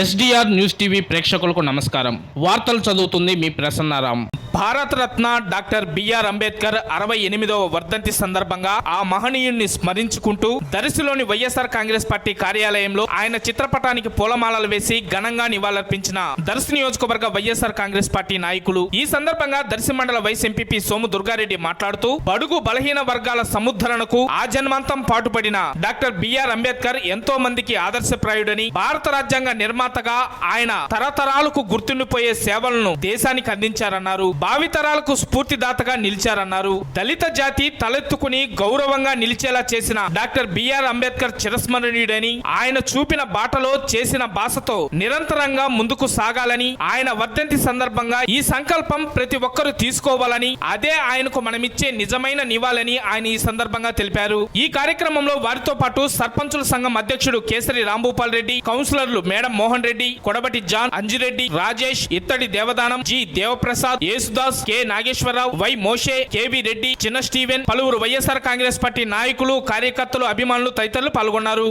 SDR news TV ప్రేక్షకులకు నమస్కారం. వార్తలు చదువుతుంది మీ ప్రసన్నారాం. భారతరత్న డాక్టర్ బిఆర్ అంబేద్కర్ 68వ వర్ధంతి సందర్భంగా ఆ మహనీయుణ్ణి స్మరించుకుంటూ దర్శిలోని వైఎస్ఆర్ కాంగ్రెస్ పార్టీ కార్యాలయంలో ఆయన చిత్రపటానికి పూలమాలలు వేసి ఘనంగా నివాళులర్పించిన దర్శి నియోజకవర్గ వైఎస్ఆర్ కాంగ్రెస్ పార్టీ నాయకులు. ఈ సందర్భంగా దర్శి మండల వైస్ ఎంపీపీ సోము దుర్గారెడ్డి మాట్లాడుతూ బడుగు బలహీన వర్గాల సముద్ధరణకు ఆజన్మాంతం పాటుపడిన డాక్టర్ బిఆర్ అంబేద్కర్ ఎంతో మందికి ఆదర్శప్రాయుడని, భారత రాజ్యాంగ నిర్మాతగా ఆయన తరతరాలకు గుర్తుండిపోయే సేవలను దేశానికి అందించారన్నారు. భావితరాలకు స్ఫూర్తిదాతగా నిలిచారన్నారు. దళిత జాతి తలెత్తుకుని గౌరవంగా నిలిచేలా చేసిన డాక్టర్ బిఆర్ అంబేద్కర్ చిరస్మరణీయుడని, ఆయన చూపిన బాటలో చేసిన భాషతో నిరంతరంగా ముందుకు సాగాలని, ఆయన వర్ధంతి సందర్భంగా ఈ సంకల్పం ప్రతి ఒక్కరూ తీసుకోవాలని, అదే ఆయనకు మనమిచ్చే నిజమైన నివాళని ఆయన ఈ సందర్భంగా తెలిపారు. ఈ కార్యక్రమంలో వారితో పాటు సర్పంచుల సంఘం అధ్యక్షుడు కేసరి రాంభూపాల్ రెడ్డి, కౌన్సిలర్లు madam Mohan Reddy, Kodabati John, Anjireddy, Rajesh, Ittadi Devadanam, G Devaprasad, Yesudas, K Nageswararao, Y Moshe, KV Reddy, చిన్న స్టీవెన్, పలువురు వైఎస్ఆర్ కాంగ్రెస్ పార్టీ నాయకులు, కార్యకర్తలు, అభిమానులు తదితరులు పాల్గొన్నారు.